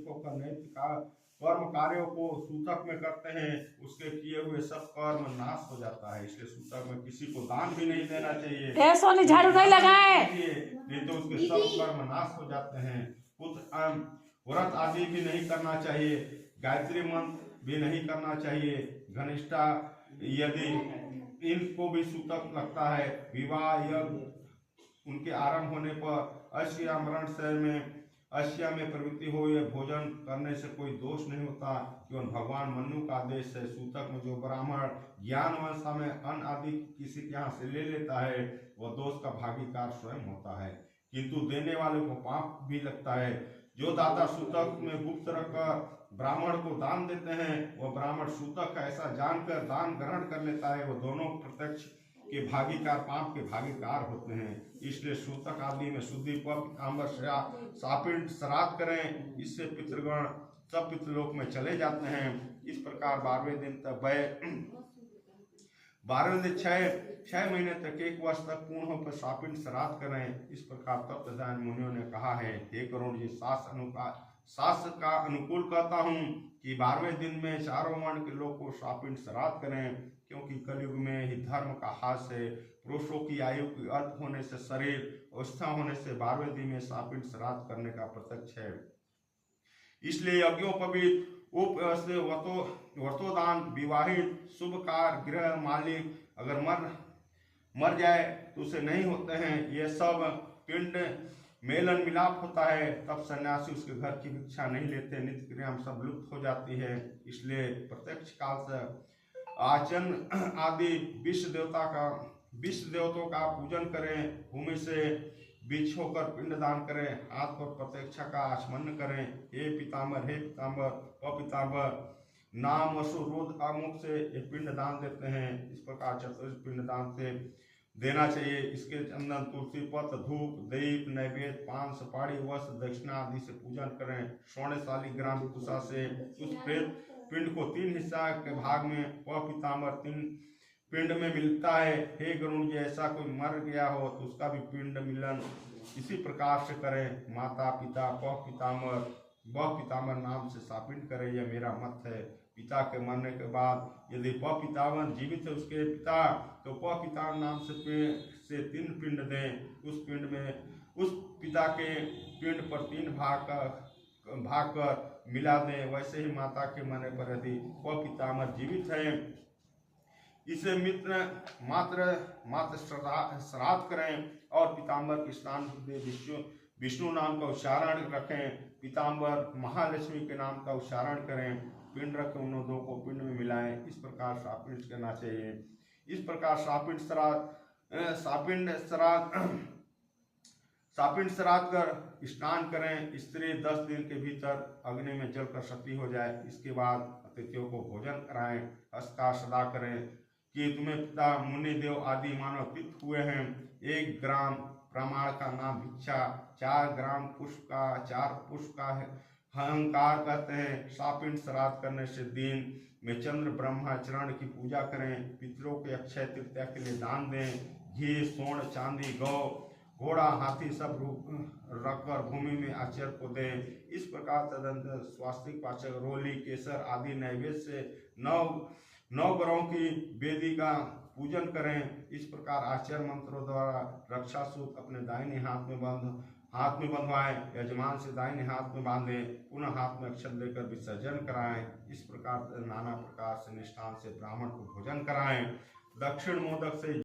निवृत्त होकर नैतिक कर्म कार्यों को सूतक में करते हैं, उसके किए हुए सब कर्म नाश हो जाता है। इसलिए सूतक में किसी को दान भी नहीं देना चाहिए, सोनी झाड़ू नहीं लगाए, नहीं तो उसके सब कर्म नाश हो जाते हैं। व्रत आदि भी नहीं करना चाहिए, गायत्री मंत्र भी नहीं करना चाहिए, घनिष्ठा यदि इनको भी सूतक लगता है। विवाह यज्ञ उनके आरंभ होने पर अश्या मरण शहर में अश्या में प्रवृत्ति हो, यह भोजन करने से कोई दोष नहीं होता, क्योंकि भगवान मनु का आदेश है। सूतक में जो ब्राह्मण ज्ञानवंशा में अन्न आदि किसी के यहाँ से ले लेता है वह दोष का भागीदार स्वयं होता है, किंतु देने वाले को पाप भी लगता है। जो दाता सूतक में गुप्त रखकर ब्राह्मण को दान देते हैं वह ब्राह्मण सूतक ऐसा जानकर दान ग्रहण कर लेता है, वह दोनों प्रत्यक्ष के भागीदार पाप के भागीदार होते हैं। इसलिए सूतक आदि में शुद्धि पिताम्बर सापिंड श्राद्ध करें, इससे पितृगण सब पितृलोक में चले जाते हैं। इस प्रकार 12वें दिन तक 12वें दिन 6 महीने तक 1 वर्ष तक पूर्ण हो पर सापिंड श्राद्ध करें। इस प्रकार तत्वज्ञान मुनियों ने कहा है। हे करुण जी, शास्त्र का अनुकूल कहता हूँ कि 12वें दिन में चारों वर्ण के लोग को सापिंड श्राद्ध करें, क्योंकि कलयुग में ही धर्म का हास है। पुरुषों की आयु की अर्थ होने से शरीर अवस्था होने से 12वें दिन में सापिंड श्राद्ध करने का प्रत्यक्ष है। इसलिए यज्ञोपवीत व्रतोदान, विवाहित, शुभ कार्य, गृह मालिक अगर मर जाए तो उसे नहीं होते हैं, ये सब पिंड मेलन मिलाप होता है, तब सन्यासी उसके घर की भिक्षा नहीं लेते, नित्य क्रिया सब लुप्त हो जाती है। इसलिए प्रत्यक्ष काल से आचन आदि विश्व देवताओं का पूजन करें, भूमि से बीच होकर पिंडदान करें, हाथ पर प्रत्यक्षा का आचमन करें। हे पिताम्बर पपिताम्बर नाम वसुरोध आमुख से ये पिंडदान देते हैं। इस प्रकार चतुर्थ पिंडदान से देना चाहिए। इसके चंदन, तुलसी पत्र, धूप, दीप, नैवेद्य, पान, सुपारी, वस्त्र, दक्षिणा आदि से पूजन करें। स्वर्णशाली ग्राम कुशा से उस प्रेत पिंड को 3 हिस्सा के भाग में पिताम्बर 3 पिंड में मिलता है। हे गरुण जी, ऐसा कोई मर गया हो तो उसका भी पिंड मिलन इसी प्रकार से करें। माता पिता पिताम्बर नाम से सापिंड करें, यह मेरा मत है। पिता के मरने के बाद यदि पिताम्बर जीवित है उसके पिता, तो पिताम्बर नाम से 3 पिंड दें। उस पिता के पिंड पर 3 भाग कर मिला दें। वैसे ही माता के मरने पर यदि पिताम्बर जीवित है इसे मात्र श्राद्ध करें और पिताम्बर के स्नान विष्णु नाम का उच्चारण रखें। पिताम्बर महालक्ष्मी के नाम का उच्चारण करें। पिंड रखें, उन दो को पिंड में मिलाएं। इस प्रकार सापिंड करना चाहिए। इस प्रकार सापिंड श्राद्ध कर स्नान करें। स्त्री 10 दिन के भीतर अग्नि में जलकर सती हो जाए, इसके बाद अतिथियों को भोजन कराएं। हस्ता सदा करें कि तुम्हें पिता मुनि देव आदि मानव तीर्थ हुए हैं। 1 ग्राम प्रमाण का नाम भिक्षा, 4 ग्राम पुष्प का, 4 पुष्प का अहंकार कहते हैं। सापिंड श्राद्ध करने से दिन में चंद्र ब्रह्माचरण की पूजा करें। पितरों के अक्षय तृतीया के लिए दान दें। घी, स्वर्ण, चांदी, गौ, घोड़ा, हाथी सब रखकर भूमि में आचार्य को दें। इस प्रकार तदंतर स्वास्तिक, पाचक, रोली, केसर आदि नैवेद्य से 9 ग्रहों की वेदी का पूजन करें। इस प्रकार आचार्य मंत्रों द्वारा रक्षा सूत्र अपने दाहिने हाथ में बंधवाएं। यजमान से दाहिने हाथ में बांधें, पुनः हाथ में अक्षत लेकर विसर्जन कराएं। इस प्रकार नाना प्रकार से निष्ठान से ब्राह्मण को भोजन कराएं। दक्षिण मोदक से